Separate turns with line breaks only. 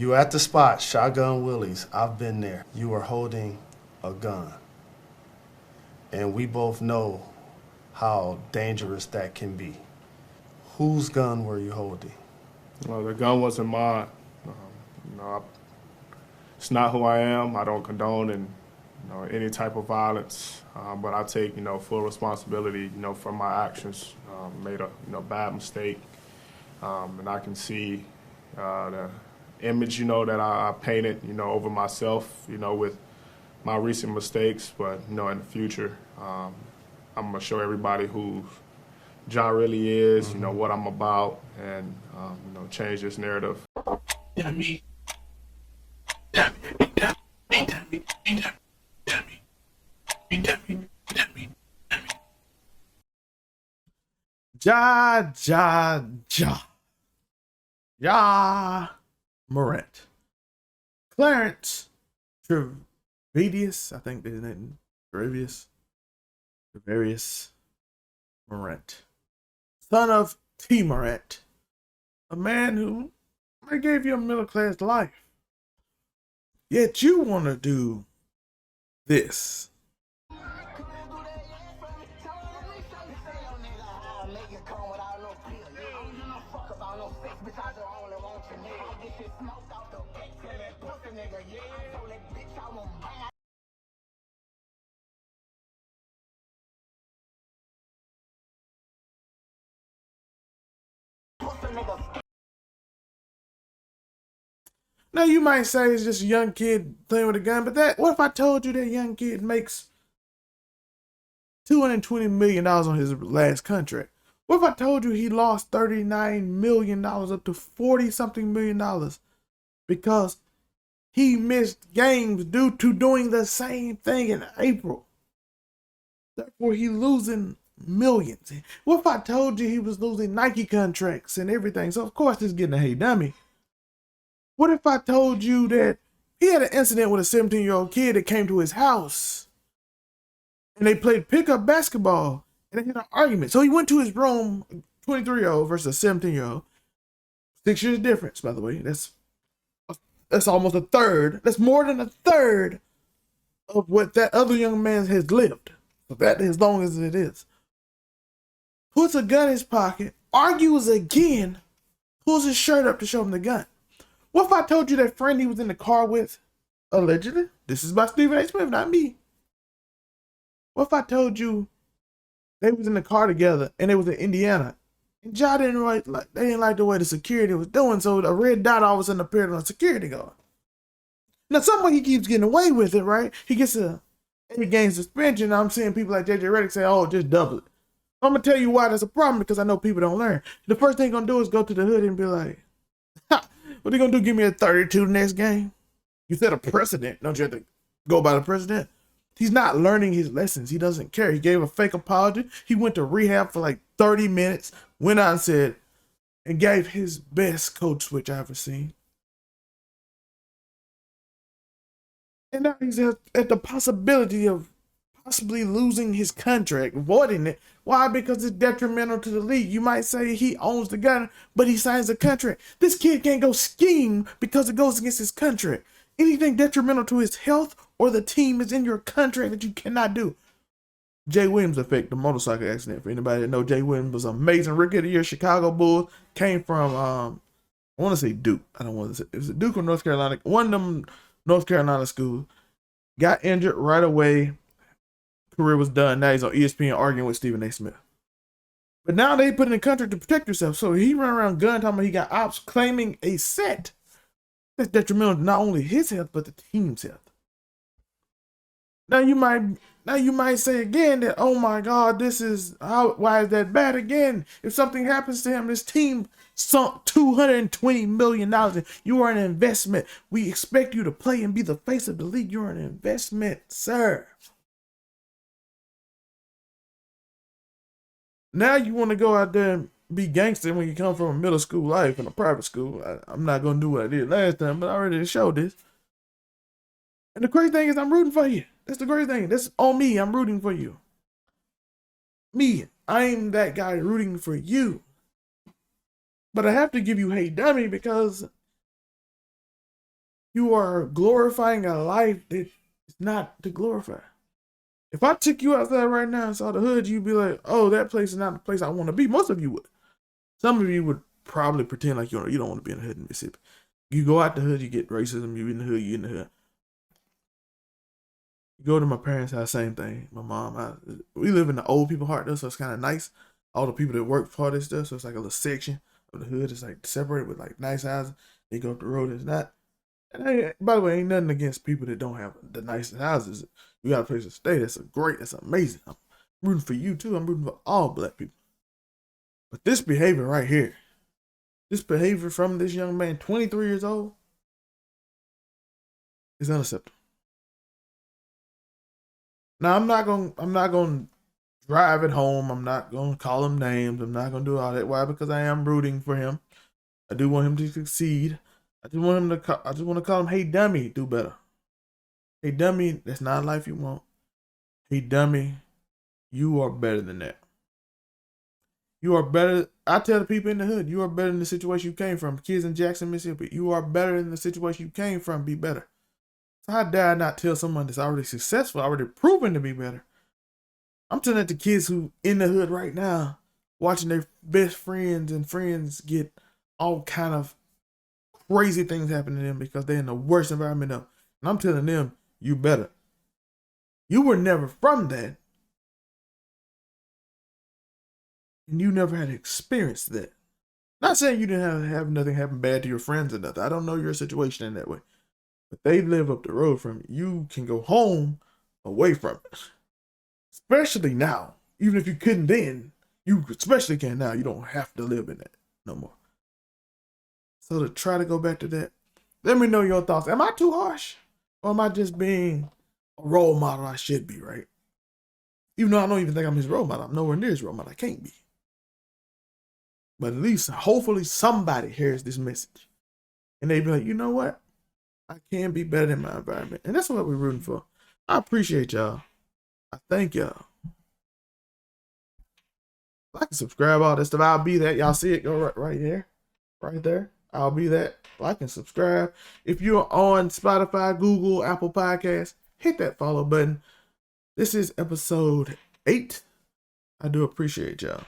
You at the spot, Shotgun Willie's. I've been there. You are holding a gun. And we both know how dangerous that can be. Whose gun were you holding?
Well, the gun wasn't mine. Um, it's not who I am. I don't condone any type of violence, but I take full responsibility for my actions. Made a bad mistake, and I can see the image that I painted over myself with my recent mistakes. But in the future, I'm gonna show everybody who Ja really is, what I'm about, and change this narrative.
Dummy. Dummy. Dummy. Dummy. Dummy. Dummy. Dummy. Dummy. Dummy.
Ja Morant. Clarence Trevedius, I think his name Treverius Morant. Son of T. Morant. A man who I gave you a middle class life. Yet you want to do this. Now you might say it's just a young kid playing with a gun, but what if I told you that young kid makes $220 million on his last contract? What if I told you he lost $39 million up to 40-something million dollars because he missed games due to doing the same thing in April? Therefore, he losing millions. What if I told you he was losing Nike contracts and everything? So, of course, he's getting a hey dummy. What if I told you that he had an incident with a 17-year-old kid that came to his house and they played pickup basketball and they had an argument? So he went to his room, 23-year-old versus a 17-year-old. 6 years difference, by the way. That's almost a third. That's more than a third of what that other young man has lived. So that as long as it is. Puts a gun in his pocket, argues again, pulls his shirt up to show him the gun. What if I told you that friend he was in the car with, allegedly, this is by Stephen A. Smith, not me. What if I told you they was in the car together and they was in Indiana, and Ja they didn't like the way the security was doing, so a red dot all of a sudden appeared on a security guard. Now, some way he keeps getting away with it, right? He gets a 8-game suspension. I'm seeing people like JJ Redick say, oh, just double it. I'm going to tell you why that's a problem, because I know people don't learn. The first thing he's going to do is go to the hood and be like, ha, what are you going to do, give me a 32 next game? You set a precedent. Don't you have to go by the precedent? He's not learning his lessons. He doesn't care. He gave a fake apology. He went to rehab for like 30 minutes, went out and said, and gave his best code switch I've ever seen. And now he's at the possibility of possibly losing his contract, voiding it. Why? Because it's detrimental to the league. You might say he owns the gun, but he signs a contract. This kid can't go scheme because it goes against his contract. Anything detrimental to his health or the team is in your contract that you cannot do. Jay Williams effect, the motorcycle accident. For anybody that know, Jay Williams was an amazing rookie of the year. Chicago Bulls, came from I want to say Duke. I don't want to say it was Duke or North Carolina. One of them North Carolina schools. Got injured right away. Career was done. Now he's on ESPN arguing with Stephen A. Smith. But now they put in a contract to protect yourself. So he run around gun talking about he got ops claiming a set that's detrimental to not only his health but the team's health. Now you might say again that, oh my God, why is that bad again? If something happens to him, this team sunk $220 million. You are an investment. We expect you to play and be the face of the league. You're an investment, sir. Now you want to go out there and be gangster when you come from a middle school life in a private school. I'm not going to do what I did last time, but I already showed this. And the great thing is I'm rooting for you. That's the great thing. That's on me. I'm rooting for you. Me, I'm that guy rooting for you. But I have to give you hey dummy because You are glorifying a life that is not to glorify. If I took you outside right now and saw the hood, you'd be like, oh, that place is not the place I want to be. Most of you would. Some of you would probably pretend like you don't want to be in the hood in Mississippi. You go out the hood, you get racism. You in the hood, you in the hood. You go to my parents' house, same thing. My mom, we live in the old people heart though, so it's kind of nice. All the people that work for this stuff, so it's like a little section of the hood. It's like separated with like nice houses. They go up the road. It's not. And by the way, ain't nothing against people that don't have the nicest houses. You got a place to stay. That's amazing. I'm rooting for you too. I'm rooting for all black people. But this behavior right here, this behavior from this young man, 23 years old, is unacceptable. Now I'm not gonna drive it home. I'm not gonna call him names. I'm not gonna do all that. Why? Because I am rooting for him. I do want him to succeed. I just want to call him, hey dummy, do better. Hey dummy, that's not a life you want. Hey dummy, you are better than that. You are better. I tell the people in the hood, you are better than the situation you came from. Kids in Jackson, Mississippi, you are better than the situation you came from. Be better. So how dare I not tell someone that's already successful, already proven to be better? I'm telling that to kids who in the hood right now, watching their best friends and friends get all kind of crazy things happen to them because they're in the worst environment ever. And I'm telling them, you better. You were never from that. And you never had experienced that. Not saying you didn't have nothing happen bad to your friends or nothing. I don't know your situation in that way. But they live up the road from you. You can go home away from it. Especially now. Even if you couldn't then, you especially can now. You don't have to live in that no more. So to try to go back to that, let me know your thoughts. Am I too harsh? Or am I just being a role model I should be, right? Even though I don't even think I'm his role model. I'm nowhere near his role model. I can't be. But at least, hopefully, somebody hears this message. And they be like, you know what? I can be better in my environment. And that's what we're rooting for. I appreciate y'all. I thank y'all. Like and subscribe, all that stuff. I'll be that. Y'all see it go right here. Right there. I'll be that. Like and subscribe. If you're on Spotify, Google, Apple Podcasts, hit that follow button. This is episode 8. I do appreciate y'all.